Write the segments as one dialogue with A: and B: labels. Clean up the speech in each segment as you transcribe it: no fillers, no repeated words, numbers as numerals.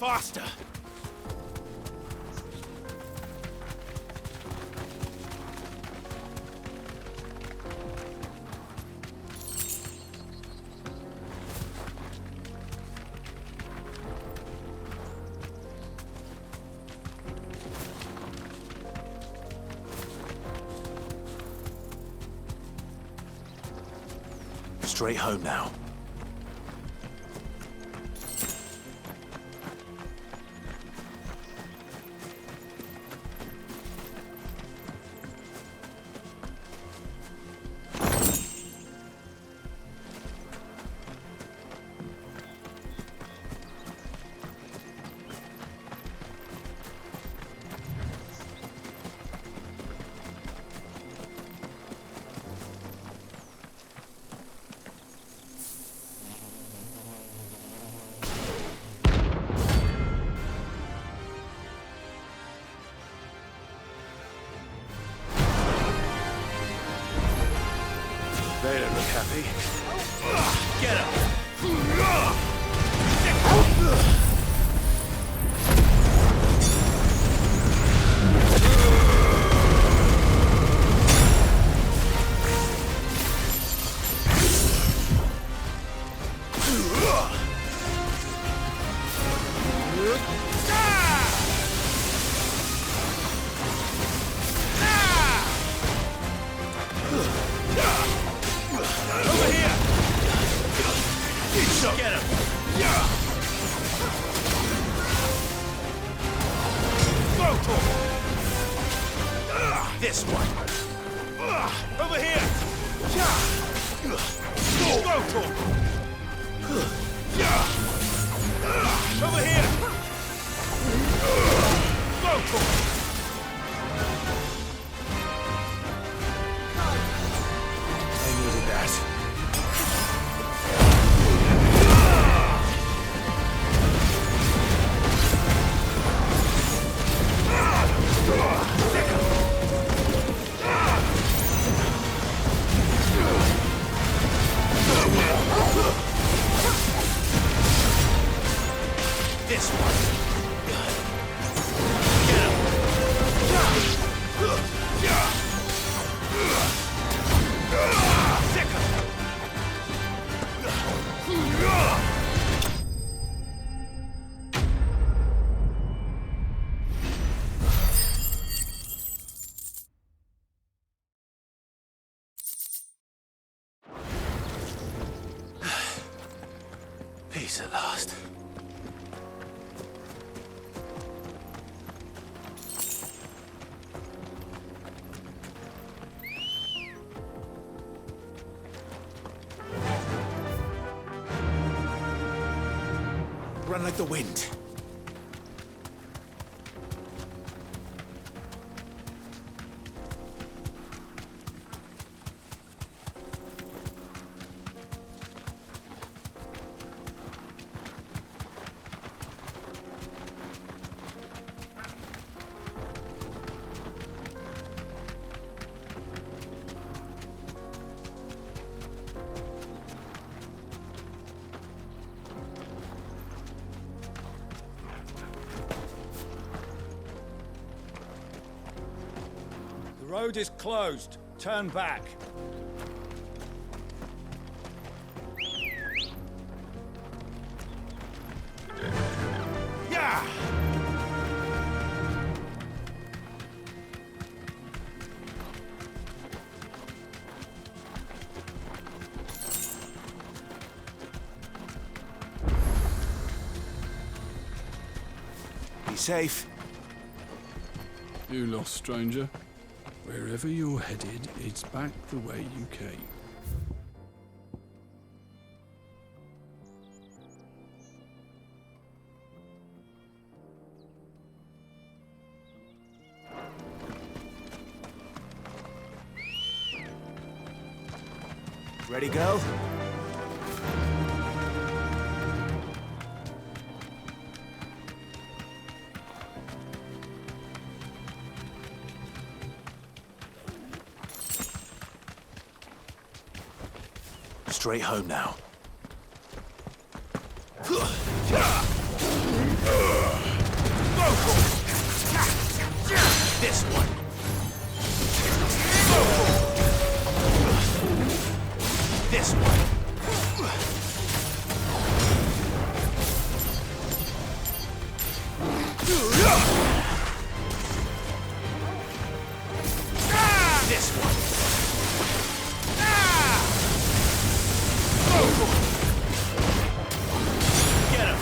A: Faster! Straight home now. They don't look happy. Get him! Get him! This one. Over here. Over here. I needed that. This one. Get him. Sick him. Peace at last. Run like the wind.
B: The road is closed. Turn back.
A: Yeah! Be safe.
C: You lost, stranger. Wherever you're headed, it's back the way you came.
A: Ready, go? Straight home now. This one. This one. This one. Get him.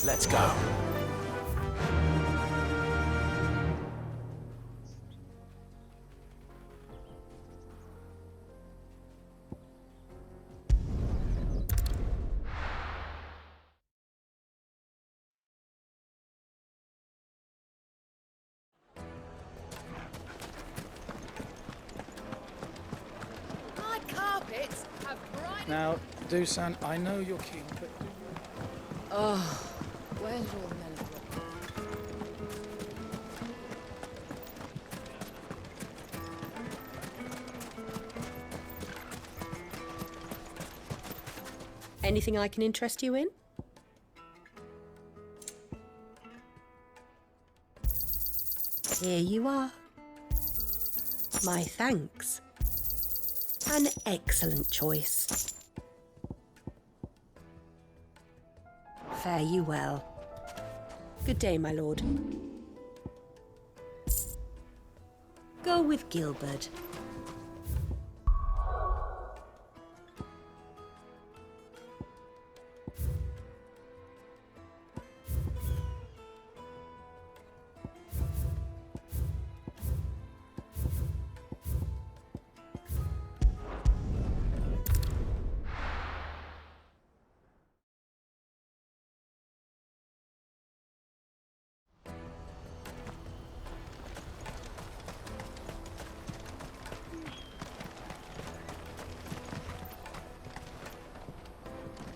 A: Let's go.
D: My carpets have bright.
B: Now, Dusan, I know you're keen, but
D: Oh, where's all the melodrama?
E: Anything I can interest you in? Here you are. My thanks. An excellent choice. Fare you well. Good day, my lord. Go with Gilbert.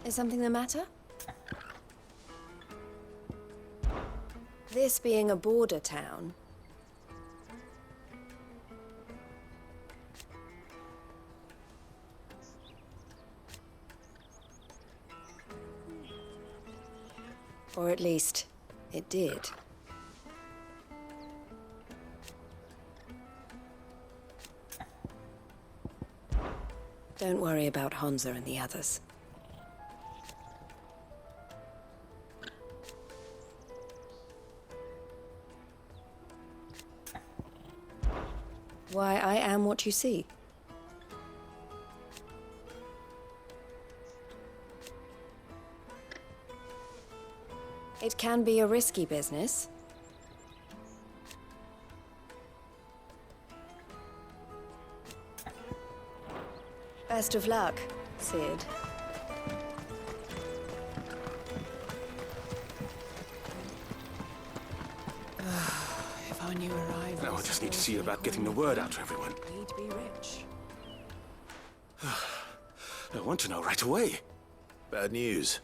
D: Is something the matter? This being a border town, or at least it did. Don't worry about Hansa and the others. Why, I am what you see. It can be a risky business. Best of luck, Sid. If only you arrived.
A: Now I just need to see about getting the word out to everyone.
D: Need to be rich.
A: I want to know right away. Bad news.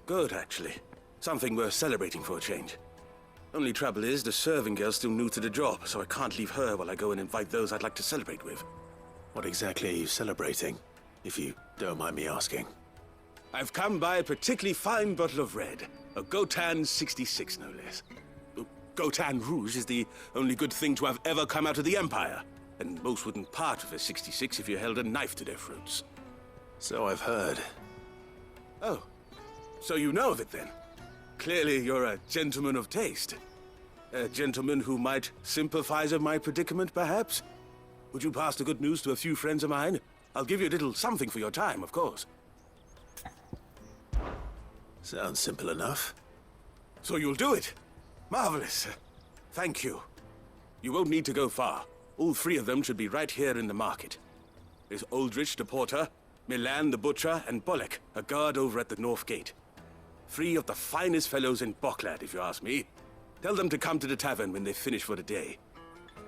A: Good, actually. Something worth celebrating for a change. Only trouble is, the serving girl's still new to the job, so I can't leave her while I go and invite those I'd like to celebrate with.
F: What exactly are you celebrating, if you don't mind me asking?
A: I've come by a particularly fine bottle of red. A Gotan 66, no less. Gotan Rouge is the only good thing to have ever come out of the Empire. And most wouldn't part with a 66 if you held a knife to their throats.
F: So I've heard.
A: Oh, so you know of it then? Clearly you're a gentleman of taste. A gentleman who might sympathize with my predicament, perhaps? Would you pass the good news to a few friends of mine? I'll give you a little something for your time, of course.
F: Sounds simple enough.
A: So you'll do it? Marvelous. Thank you. You won't need to go far. All three of them should be right here in the market. There's Aldrich the porter, Milan the butcher, and Bolek, a guard over at the north gate. Three of the finest fellows in Boklad, if you ask me. Tell them to come to the tavern when they finish for the day.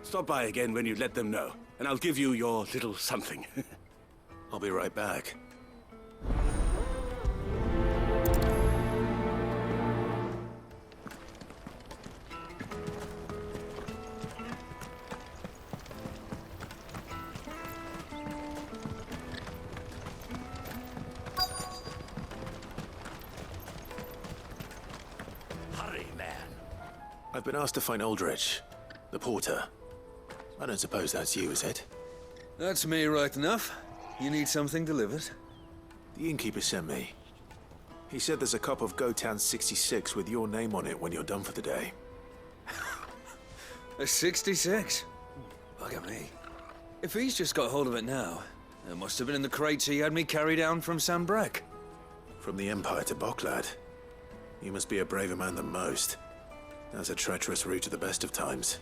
A: Stop by again when you let them know, and I'll give you your little something.
F: I'll be right back. I've been asked to find Aldrich, the porter. I don't suppose that's you, is it?
B: That's me right enough. You need something delivered?
F: The innkeeper sent me. He said there's a cup of Gotan 66 with your name on it when you're done for the day.
B: A 66? Bugger me. If he's just got hold of it now, it must have been in the crates he had me carry down from Sambrek.
F: From the Empire to Boklad. You must be a braver man than most. That's a treacherous route at the best of times.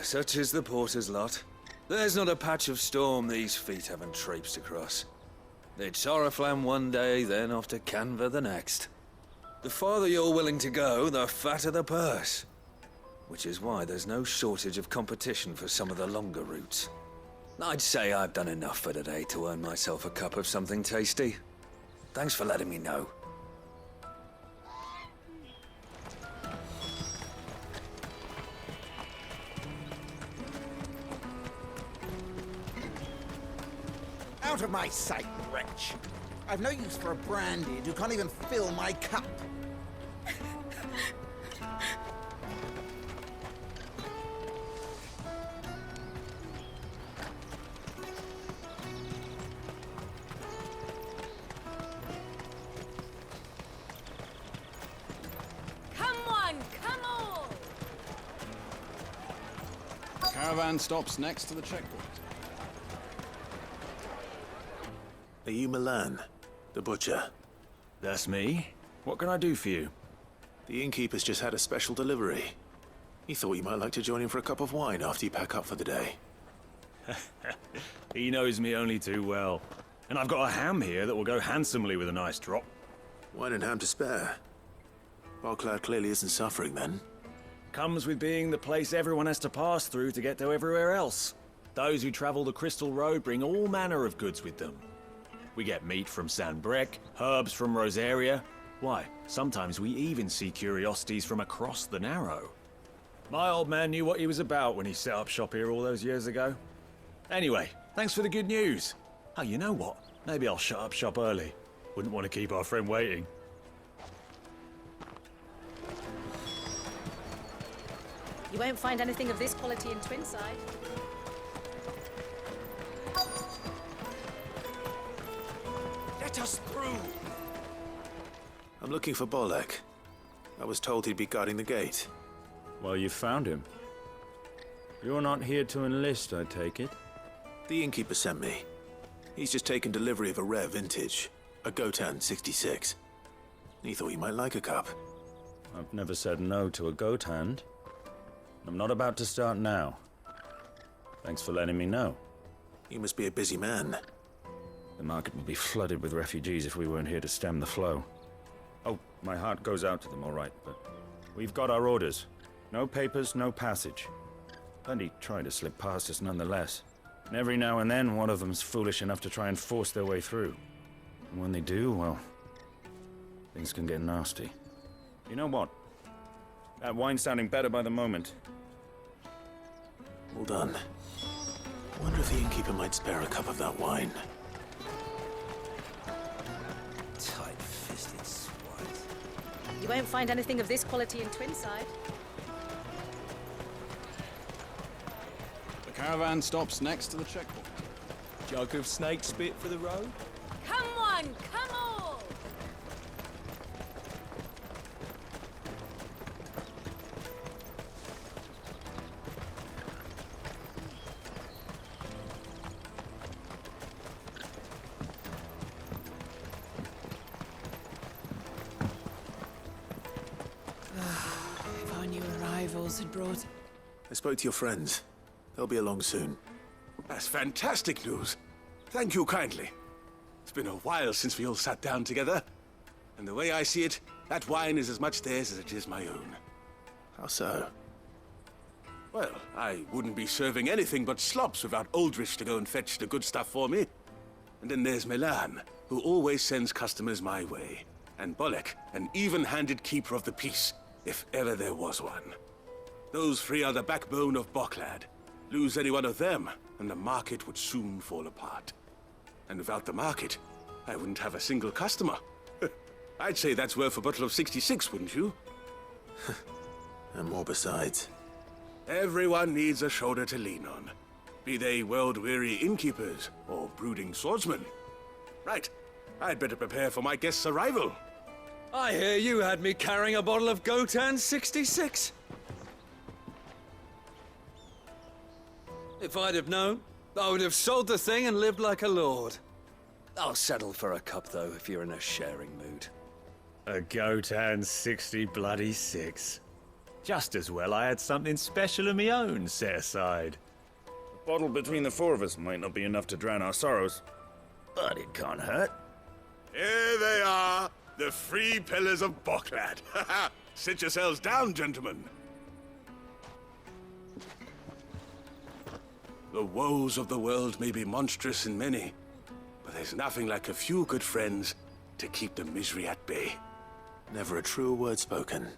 B: Such is the porter's lot. There's not a patch of storm these feet haven't traipsed across. It's Oriflamme one day, then off to Canva the next. The farther you're willing to go, the fatter the purse. Which is why there's no shortage of competition for some of the longer routes. I'd say I've done enough for today to earn myself a cup of something tasty. Thanks for letting me know.
G: Out of my sight, wretch! I've no use for a branded who can't even fill my cup.
H: Come on, come on!
C: Caravan stops next to the checkpoint.
F: Are you Milan, the butcher?
I: That's me. What can I do for you?
F: The innkeeper's just had a special delivery. He thought you might like to join him for a cup of wine after you pack up for the day.
I: He knows me only too well. And I've got a ham here that will go handsomely with a nice drop.
F: Wine and ham to spare. Boklad clearly isn't suffering then.
I: Comes with being the place everyone has to pass through to get to everywhere else. Those who travel the Crystal Road bring all manner of goods with them. We get meat from Sanbrek, herbs from Rosaria. Why, sometimes we even see curiosities from across the Narrow. My old man knew what he was about when he set up shop here all those years ago. Anyway, thanks for the good news. Oh, you know what? Maybe I'll shut up shop early. Wouldn't want to keep our friend waiting.
H: You won't find anything of this quality in Twinside.
G: Let us through!
F: I'm looking for Bolek. I was told he'd be guarding the gate.
J: Well, you found him. You're not here to enlist, I take it?
F: The innkeeper sent me. He's just taken delivery of a rare vintage, a Gotan 66. He thought you might like a cup.
J: I've never said no to a goat hand. I'm not about to start now. Thanks for letting me know.
F: You must be a busy man.
J: The market would be flooded with refugees if we weren't here to stem the flow. Oh, my heart goes out to them, all right, but we've got our orders. No papers, no passage. Plenty try to slip past us nonetheless. And every now and then, one of them's foolish enough to try and force their way through. And when they do, well, things can get nasty. You know what? That wine's sounding better by the moment.
F: Well done. Wonder if the innkeeper might spare a cup of that wine.
G: Tight-fisted swine.
H: You won't find anything of this quality in Twinside.
C: The caravan stops next to the checkpoint.
I: Jug of snake spit for the road?
H: Come on, come on!
D: If our new arrivals had brought...
F: I spoke to your friends. They'll be along soon.
A: That's fantastic news. Thank you kindly. It's been a while since we all sat down together. And the way I see it, that wine is as much theirs as it is my own.
F: How so?
A: Well, I wouldn't be serving anything but slops without Aldrich to go and fetch the good stuff for me. And then there's Milan, who always sends customers my way. And Bolek, an even-handed keeper of the peace, if ever there was one. Those three are the backbone of Boklad. Lose any one of them, and the market would soon fall apart. And without the market, I wouldn't have a single customer. I'd say that's worth a bottle of 66, wouldn't you?
F: And more besides.
A: Everyone needs a shoulder to lean on. Be they world-weary innkeepers or brooding swordsmen. Right, I'd better prepare for my guest's arrival.
B: I hear you had me carrying a bottle of Gotan 66. If I'd have known, I would have sold the thing and lived like a lord. I'll settle for a cup, though, if you're in a sharing mood.
I: A Gotan 60 bloody 6. Just as well I had something special of my own set aside.
J: A bottle between the four of us might not be enough to drown our sorrows, but it can't hurt.
A: Here they are, the three pillars of Boklad. Sit yourselves down, gentlemen. The woes of the world may be monstrous in many, but there's nothing like a few good friends to keep the misery at bay.
F: Never a truer word spoken.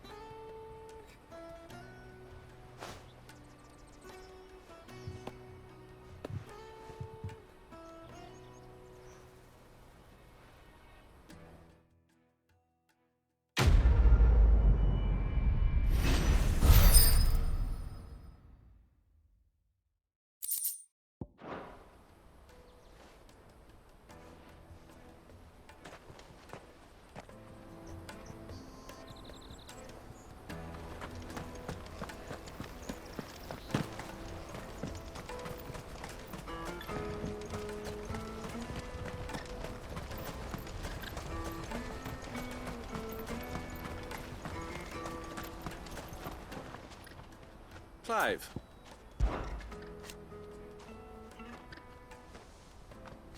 A: Clive.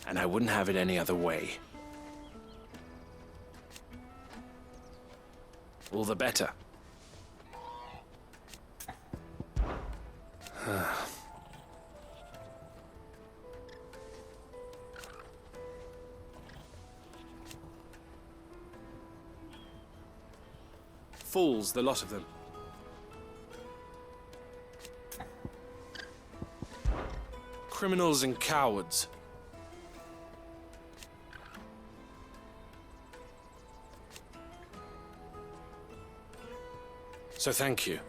K: And I wouldn't have it any other way. All the better.
L: Fools, the lot of them. Criminals and cowards. So thank you.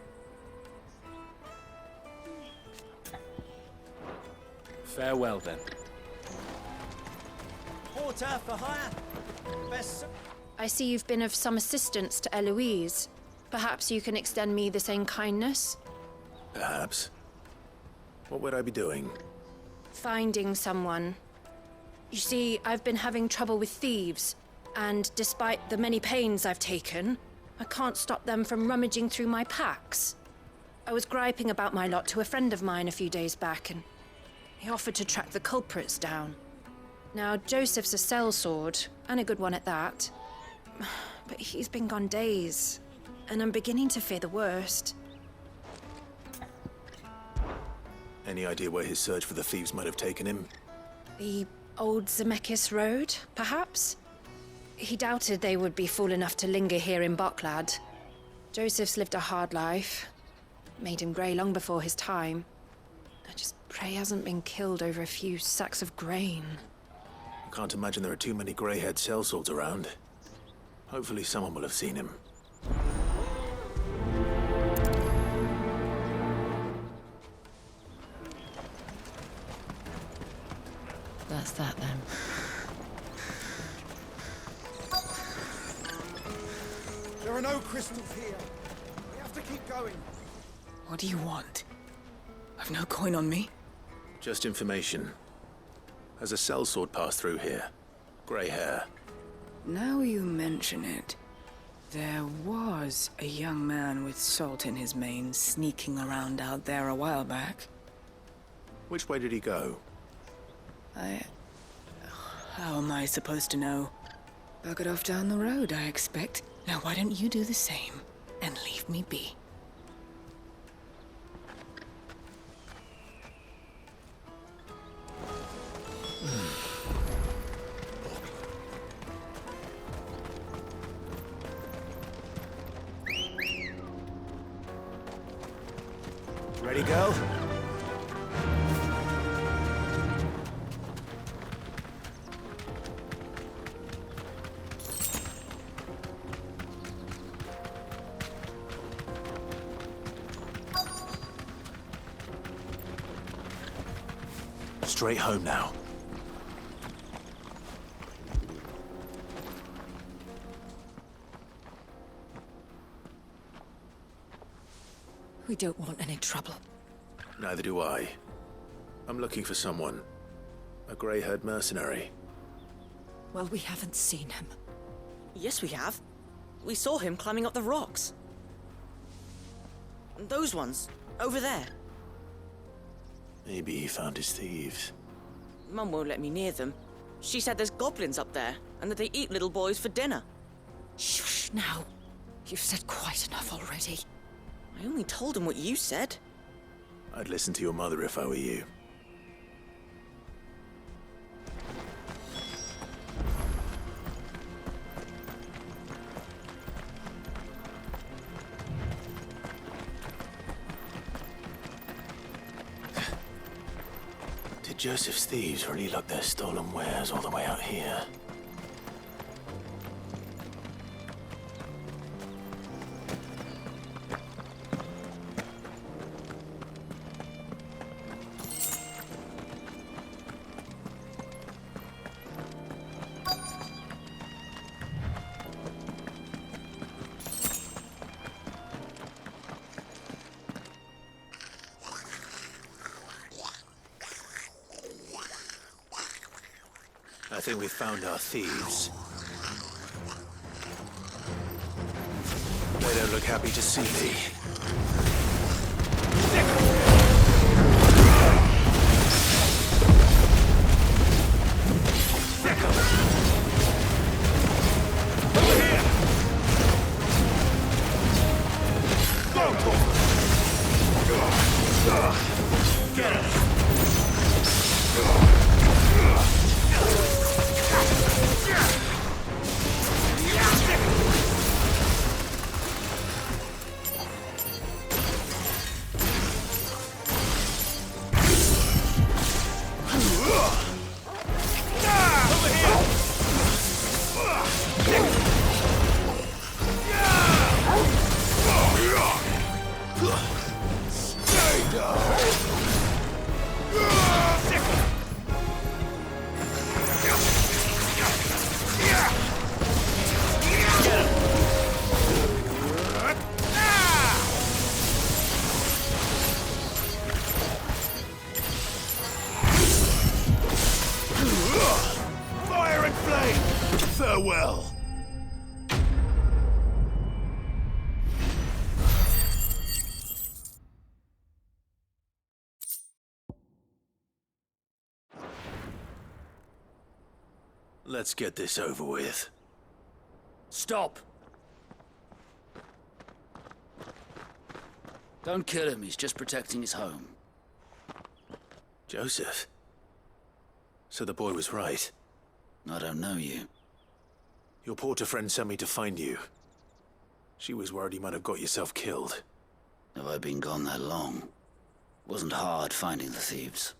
L: Farewell then.
G: Porter for hire. Best...
M: I see you've been of some assistance to Eloise. Perhaps you can extend me the same kindness?
F: Perhaps. What would I be doing?
M: Finding someone. You see, I've been having trouble with thieves, and despite the many pains I've taken, I can't stop them from rummaging through my packs. I was griping about my lot to a friend of mine a few days back, and he offered to track the culprits down. Now, Joseph's a sellsword, and a good one at that. But he's been gone days, and I'm beginning to fear the worst.
F: Any idea where his search for the thieves might have taken him?
M: The old Zemeckis Road, perhaps? He doubted they would be fool enough to linger here in Boklad. Joseph's lived a hard life. Made him grey long before his time. I just pray he hasn't been killed over a few sacks of grain.
F: I can't imagine there are too many grey-haired sellswords around. Hopefully someone will have seen him.
D: That's that then.
G: There are no crystals here. We have to keep going.
N: What do you want? I've no coin on me.
F: Just information. Has a sellsword passed through here? Grey hair.
N: Now you mention it, there was a young man with salt in his mane sneaking around out there a while back.
F: Which way did he go?
N: How am I supposed to know? Buggered off down the road, I expect. Now why don't you do the same and leave me be?
F: Ready, girl? Straight home now.
D: We don't want any trouble.
F: Neither do I. I'm looking for someone. A grey-haired mercenary.
D: Well, we haven't seen him.
O: Yes, we have. We saw him climbing up the rocks. And those ones, over there.
F: Maybe he found his thieves.
O: Mum won't let me near them. She said there's goblins up there, and that they eat little boys for dinner.
D: Shush now. You've said quite enough already.
O: I only told him what you said.
F: I'd listen to your mother if I were you. Did Joseph's thieves really lug their stolen wares all the way out here? I think we've found our thieves. They don't look happy to see me. Fire and flame! Farewell! Let's get this over with.
P: Stop! Don't kill him, he's just protecting his home.
F: Joseph? So the boy was right.
P: I don't know you.
F: Your porter friend sent me to find you. She was worried you might have got yourself killed.
P: Have I been gone that long? Wasn't hard finding the thieves.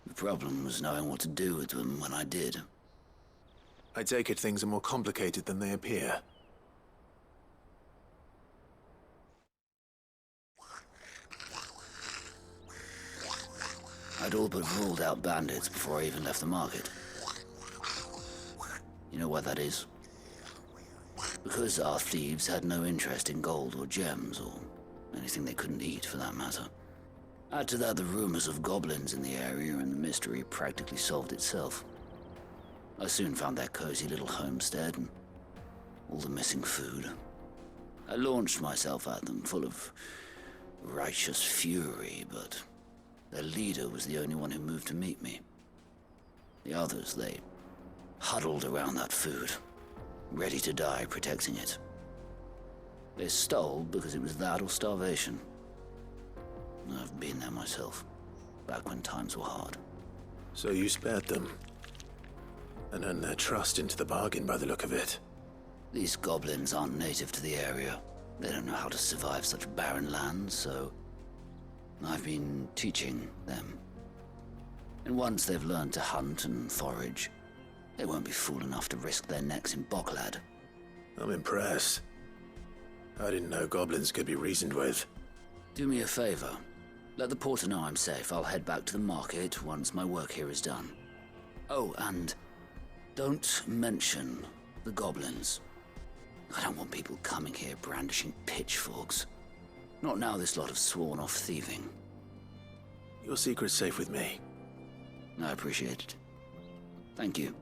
P: The problem was knowing what to do with them when I did.
F: I take it things are more complicated than they appear.
P: I'd all but ruled out bandits before I even left the market. You know why that is? Because our thieves had no interest in gold or gems, or anything they couldn't eat for that matter. Add to that the rumors of goblins in the area, and the mystery practically solved itself. I soon found their cozy little homestead and all the missing food. I launched myself at them, full of righteous fury, but their leader was the only one who moved to meet me. The others, they huddled around that food, ready to die protecting it. They stole because it was that or starvation. I've been there myself, back when times were hard.
F: So you spared them, and earned their trust into the bargain by the look of it.
P: These goblins aren't native to the area. They don't know how to survive such barren lands, so I've been teaching them. And once they've learned to hunt and forage, they won't be fool enough to risk their necks in Bocklad.
F: I'm impressed. I didn't know goblins could be reasoned with.
P: Do me a favor. Let the porter know I'm safe. I'll head back to the market once my work here is done. Oh, and don't mention the goblins. I don't want people coming here brandishing pitchforks. Not now this lot have sworn off thieving.
F: Your secret's safe with me.
P: I appreciate it. Thank you.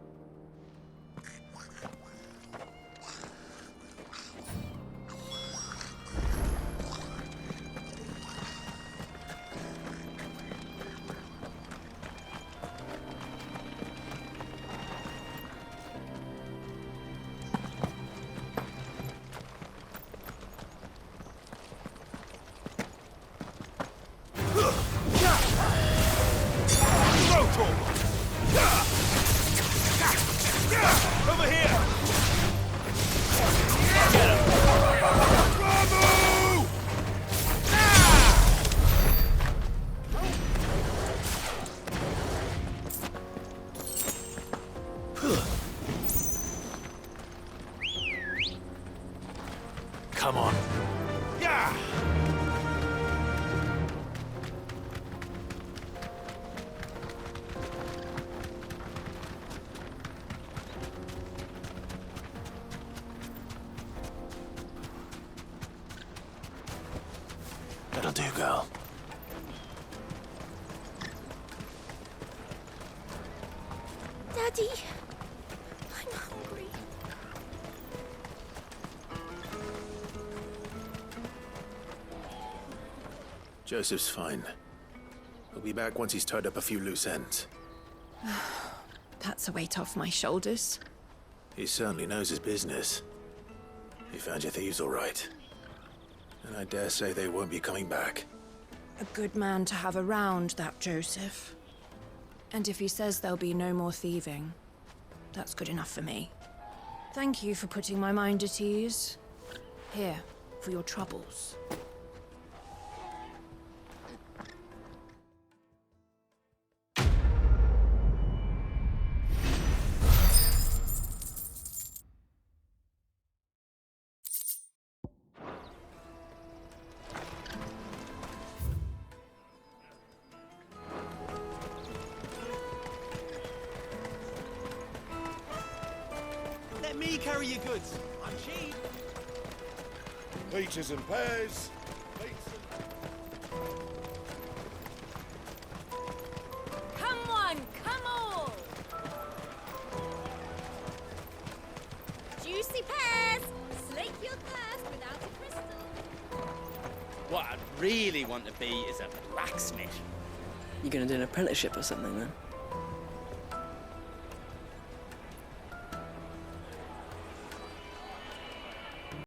F: Over here! Come on. Yeah! That'll do, girl.
M: Daddy, I'm hungry.
F: Joseph's fine. He'll be back once he's tied up a few loose ends.
M: That's a weight off my shoulders.
F: He certainly knows his business. He found your thieves all right. And I dare say they won't be coming back.
M: A good man to have around, that Joseph. And if he says there'll be no more thieving, that's good enough for me. Thank you for putting my mind at ease. Here, for your troubles.
Q: Let me carry your goods. I'm cheap.
R: Peaches and pears.
S: Come on, come on! Juicy pears! Slake your thirst without a crystal.
Q: What I'd really want to be is a blacksmith.
T: You gonna do an apprenticeship or something then?